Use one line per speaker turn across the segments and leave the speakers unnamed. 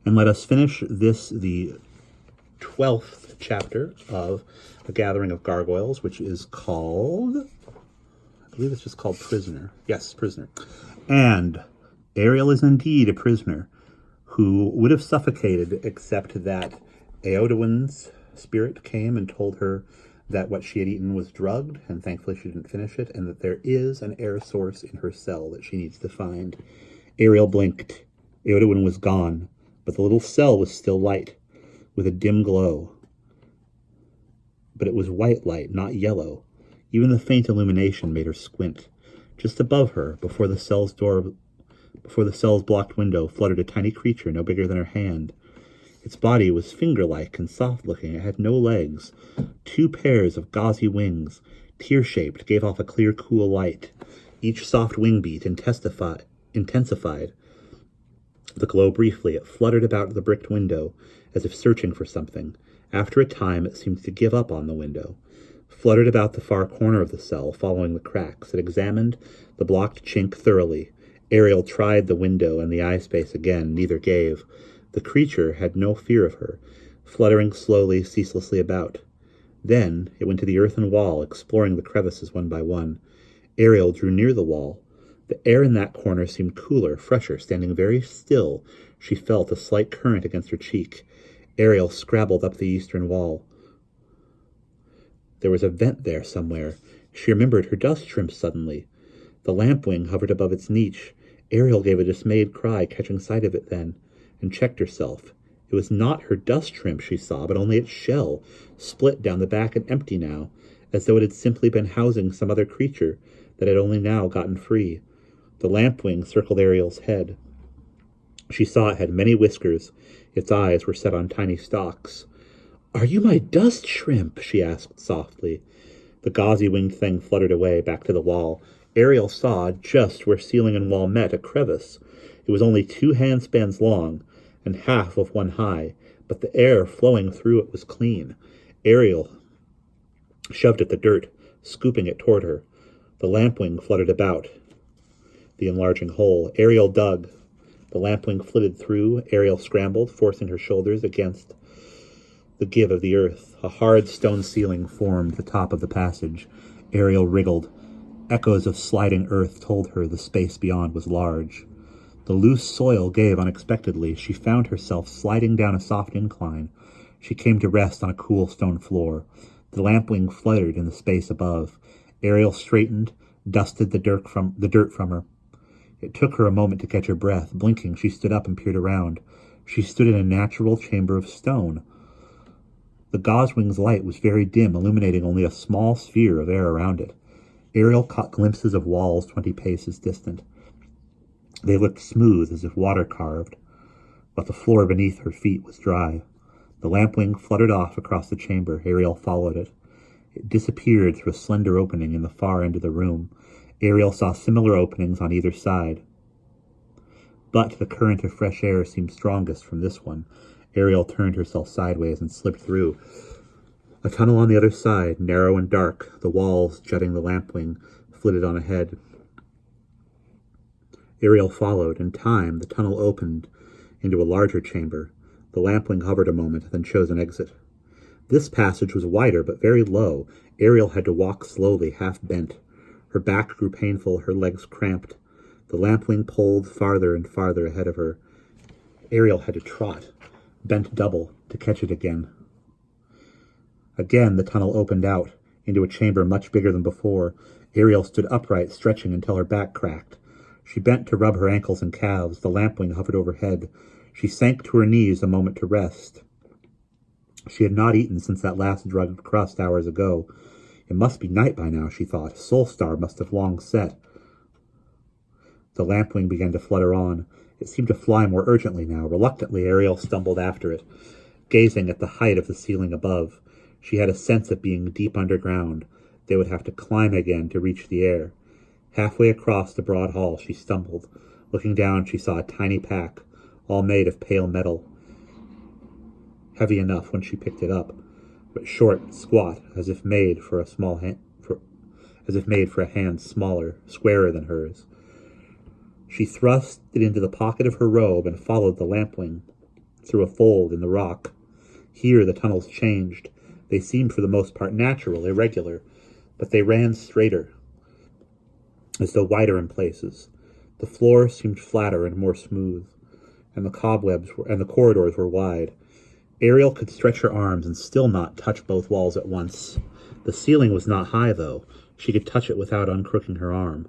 And let us finish the 12th chapter of A Gathering of Gargoyles, which is called, I believe it's just called Prisoner. Yes, Prisoner. And Ariel is indeed a prisoner who would have suffocated except that Eowyn's spirit came and told her that what she had eaten was drugged, and thankfully she didn't finish it, and that there is an air source in her cell that she needs to find. Ariel blinked. Eowyn was gone, but the little cell was still light, with a dim glow. But it was white light, not yellow. Even the faint illumination made her squint. Just above her, before the cell's blocked window, fluttered a tiny creature no bigger than her hand. Its body was finger-like and soft-looking. It had no legs. 2 pairs of gauzy wings, tear-shaped, gave off a clear, cool light. Each soft wing beat intensified the glow briefly. It fluttered about the bricked window, as if searching for something. After a time, it seemed to give up on the window. Fluttered about the far corner of the cell, following the cracks. It examined the blocked chink thoroughly. Ariel tried the window and the eye space again. Neither gave. The creature had no fear of her, fluttering slowly, ceaselessly about. Then it went to the earthen wall, exploring the crevices one by one. Ariel drew near the wall. The air in that corner seemed cooler, fresher. Standing very still, she felt a slight current against her cheek. Ariel scrabbled up the eastern wall. There was a vent there somewhere. She remembered her dust shrimp suddenly. The lampwing hovered above its niche. Ariel gave a dismayed cry, catching sight of it then, and checked herself. It was not her dust shrimp she saw, but only its shell, split down the back and empty now, as though it had simply been housing some other creature that had only now gotten free. The lampwing circled Ariel's head. She saw it had many whiskers. Its eyes were set on tiny stalks. "Are you my dust shrimp?" she asked softly. The gauzy winged thing fluttered away, back to the wall. Ariel saw, just where ceiling and wall met, a crevice. It was only 2 handspans long, and half of one high, but the air flowing through it was clean. Ariel shoved at the dirt, scooping it toward her. The lampwing fluttered about the enlarging hole. Ariel dug. The lampwing flitted through. Ariel scrambled, forcing her shoulders against the give of the earth. A hard stone ceiling formed the top of the passage. Ariel wriggled. Echoes of sliding earth told her the space beyond was large. The loose soil gave unexpectedly. She found herself sliding down a soft incline. She came to rest on a cool stone floor. The lampwing fluttered in the space above. Ariel straightened, dusted the dirt from her. It took her a moment to catch her breath. Blinking, she stood up and peered around. She stood in a natural chamber of stone. The gauzewing's light was very dim, illuminating only a small sphere of air around it. Ariel caught glimpses of walls 20 paces distant. They looked smooth, as if water-carved, but the floor beneath her feet was dry. The lampwing fluttered off across the chamber. Ariel followed it. It disappeared through a slender opening in the far end of the room. Ariel saw similar openings on either side, but the current of fresh air seemed strongest from this one. Ariel turned herself sideways and slipped through. A tunnel on the other side, narrow and dark, the walls jutting the lampwing, flitted on ahead. Ariel followed. In time, the tunnel opened into a larger chamber. The lampwing hovered a moment, then chose an exit. This passage was wider, but very low. Ariel had to walk slowly, half bent. Her back grew painful, her legs cramped. The lampwing pulled farther and farther ahead of her. Ariel had to trot, bent double, to catch it again. Again the tunnel opened out, into a chamber much bigger than before. Ariel stood upright, stretching until her back cracked. She bent to rub her ankles and calves. The lampwing hovered overhead. She sank to her knees a moment to rest. She had not eaten since that last drugged crust hours ago. It must be night by now, she thought. Solstar must have long set. The lampwing began to flutter on. It seemed to fly more urgently now. Reluctantly, Ariel stumbled after it, gazing at the height of the ceiling above. She had a sense of being deep underground. They would have to climb again to reach the air. Halfway across the broad hall, she stumbled. Looking down, she saw a tiny pack, all made of pale metal. Heavy enough when she picked it up, but short, squat, as if made for a hand smaller, squarer than hers. She thrust it into the pocket of her robe and followed the lampwing. through a fold in the rock. Here the tunnels changed. They seemed for the most part natural, irregular, but they ran straighter, as though wider in places. The floor seemed flatter and more smooth, and the corridors were wide. Ariel could stretch her arms and still not touch both walls at once. The ceiling was not high, though. She could touch it without uncrooking her arm.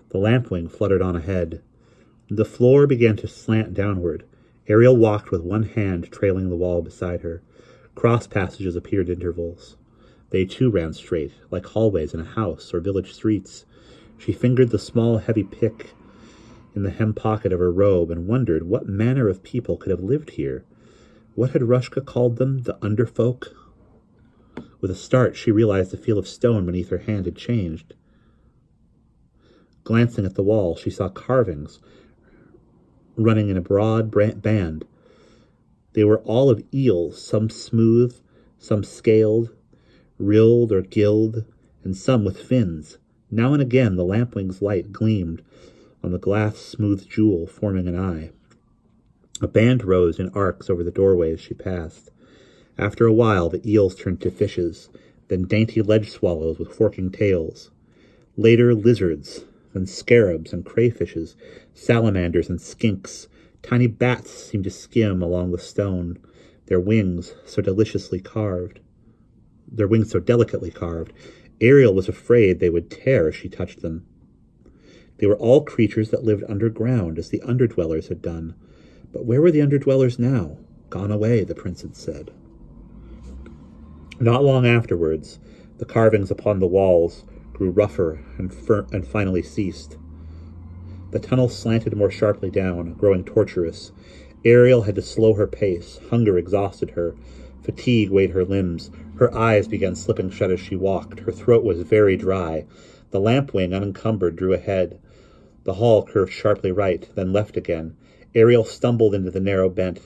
The lampwing fluttered on ahead. The floor began to slant downward. Ariel walked with one hand trailing the wall beside her. Cross passages appeared at intervals. They too ran straight, like hallways in a house or village streets. She fingered the small, heavy pick in the hem pocket of her robe and wondered what manner of people could have lived here. What had Rushka called them? The underfolk? With a start, she realized the feel of stone beneath her hand had changed. Glancing at the wall, she saw carvings running in a broad band. They were all of eels, some smooth, some scaled, rilled or gilled, and some with fins. Now and again the lampwing's light gleamed on the glass-smooth jewel, forming an eye. A band rose in arcs over the doorway as she passed. After a while, the eels turned to fishes, then dainty ledge swallows with forking tails. Later, lizards, then scarabs and crayfishes, salamanders and skinks. Tiny bats seemed to skim along the stone, their wings so delicately carved. Ariel was afraid they would tear as she touched them. They were all creatures that lived underground, as the underdwellers had done. But where were the underdwellers now? Gone away, the prince had said. Not long afterwards, the carvings upon the walls grew rougher and finally ceased. The tunnel slanted more sharply down, growing tortuous. Ariel had to slow her pace. Hunger exhausted her. Fatigue weighed her limbs. Her eyes began slipping shut as she walked. Her throat was very dry. The lampwing, unencumbered, drew ahead. The hall curved sharply right, then left again. Ariel stumbled into the narrow bent,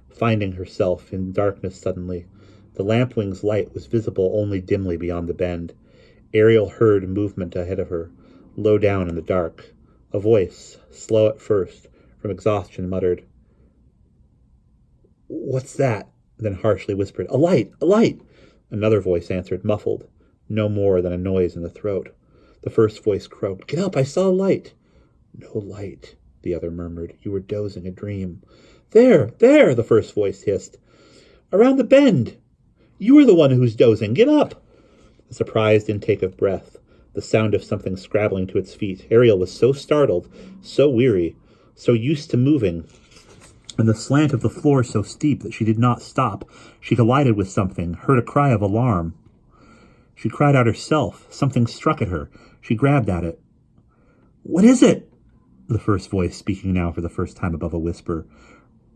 finding herself in darkness suddenly. The lampwing's light was visible only dimly beyond the bend. Ariel heard movement ahead of her, low down in the dark. A voice, slow at first, from exhaustion, muttered, "What's that?" then harshly whispered, "A light! A light!" Another voice answered, muffled, no more than a noise in the throat. The first voice croaked, "Get up, I saw a light." "No light," the other murmured. "You were dozing a dream." There, the first voice hissed. "Around the bend. You are the one who's dozing. Get up." A surprised intake of breath, the sound of something scrabbling to its feet. Ariel was so startled, so weary, so used to moving, and the slant of the floor so steep that she did not stop. She collided with something, heard a cry of alarm. She cried out herself. Something struck at her. She grabbed at it. "What is it?" The first voice, speaking now for the first time above a whisper.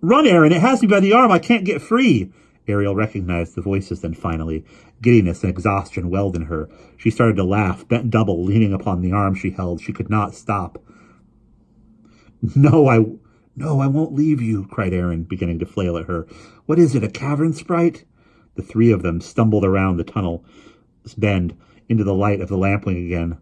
"Run, Aaron! It has me by the arm! I can't get free!" Ariel recognized the voices then finally. Giddiness and exhaustion welled in her. She started to laugh, bent double, leaning upon the arm she held. She could not stop. No, I won't leave you," cried Aaron, beginning to flail at her. "What is it, a cavern sprite?" The three of them stumbled around the tunnel's bend into the light of the lampwing again.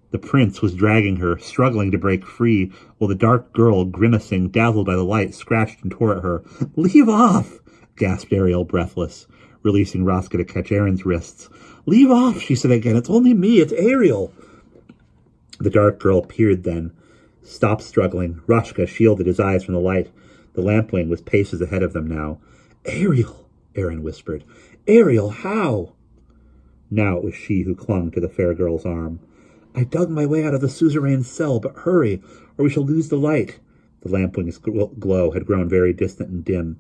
The prince was dragging her, struggling to break free, while the dark girl, grimacing, dazzled by the light, scratched and tore at her. "Leave off!" gasped Ariel, breathless, releasing Raska to catch Aaron's wrists. "Leave off," she said again. "It's only me. It's Ariel." The dark girl peered then, stopped struggling. Raska shielded his eyes from the light. The lampwing was paces ahead of them now. "Ariel," Aaron whispered. "Ariel, how?" Now it was she who clung to the fair girl's arm. "I dug my way out of the suzerain's cell, but hurry, or we shall lose the light." The lampwing's glow had grown very distant and dim.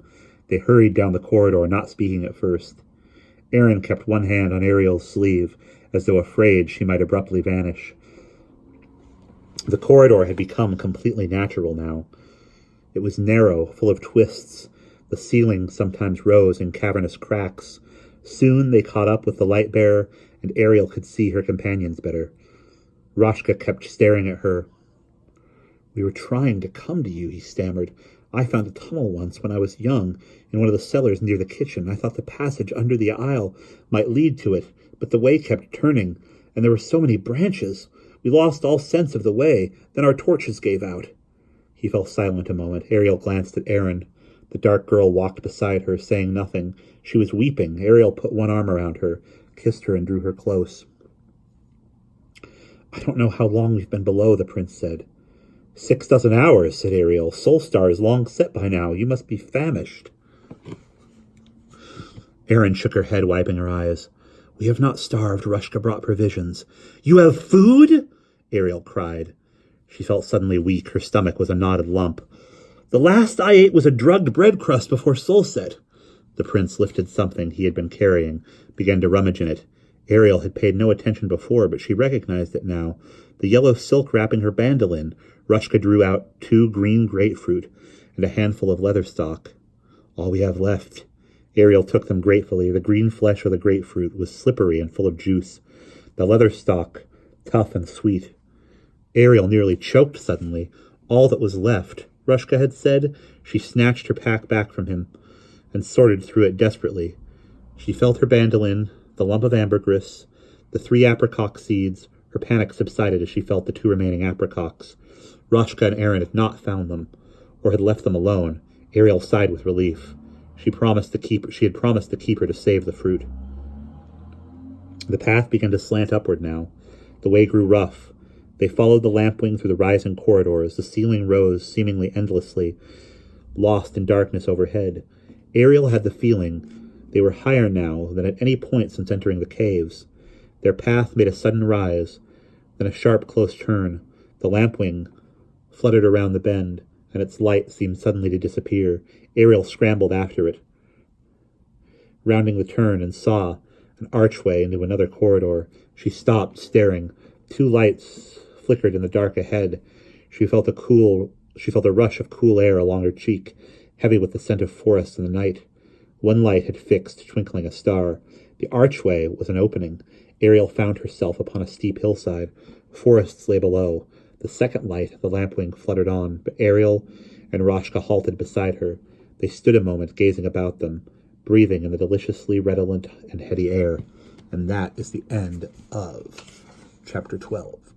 They hurried down the corridor, not speaking at first. Aaron kept one hand on Ariel's sleeve, as though afraid she might abruptly vanish. The corridor had become completely natural now. It was narrow, full of twists. The ceiling sometimes rose in cavernous cracks. Soon they caught up with the light-bearer, and Ariel could see her companions better. Rashka kept staring at her. "We were trying to come to you," he stammered. "I found a tunnel once when I was young, in one of the cellars near the kitchen. I thought the passage under the aisle might lead to it, but the way kept turning, and there were so many branches. We lost all sense of the way. Then our torches gave out." He fell silent a moment. Ariel glanced at Aaron. The dark girl walked beside her, saying nothing. She was weeping. Ariel put one arm around her, kissed her, and drew her close. I don't know how long we've been below, the prince said. 6 dozen hours, said Ariel. Solstar is long set by now. You must be famished. Erin shook her head, wiping her eyes. We have not starved. Rushka brought provisions. You have food? Ariel cried. She felt suddenly weak. Her stomach was a knotted lump. The last I ate was a drugged bread crust before sunset. The prince lifted something he had been carrying, began to rummage in it. Ariel had paid no attention before, but she recognized it now. The yellow silk wrapping her bandolin. Rushka drew out 2 green grapefruit and a handful of leather stalk. All we have left. Ariel took them gratefully. The green flesh of the grapefruit was slippery and full of juice. The leather stalk, tough and sweet. Ariel nearly choked suddenly. All that was left, Rushka had said. She snatched her pack back from him and sorted through it desperately. She felt her bandolin, the lump of ambergris, the 3 apricot seeds. Her panic subsided as she felt the 2 remaining apricots. Rushka and Erin had not found them, or had left them alone. Ariel sighed with relief. She had promised the keeper to save the fruit. The path began to slant upward now. The way grew rough. They followed the lampwing through the rising corridors. The ceiling rose seemingly endlessly, lost in darkness overhead. Ariel had the feeling they were higher now than at any point since entering the caves. Their path made a sudden rise, then a sharp, close turn. The lampwing fluttered around the bend, and its light seemed suddenly to disappear. Ariel scrambled after it, rounding the turn, and saw an archway into another corridor. She stopped, staring. 2 lights flickered in the dark ahead. She felt a rush of cool air along her cheek, heavy with the scent of forest in the night. One light had fixed, twinkling a star. The archway was an opening. Ariel found herself upon a steep hillside. Forests lay below. The second light, the lampwing, fluttered on, but Ariel and Rushka halted beside her. They stood a moment, gazing about them, breathing in the deliciously redolent and heady air. And that is the end of Chapter 12.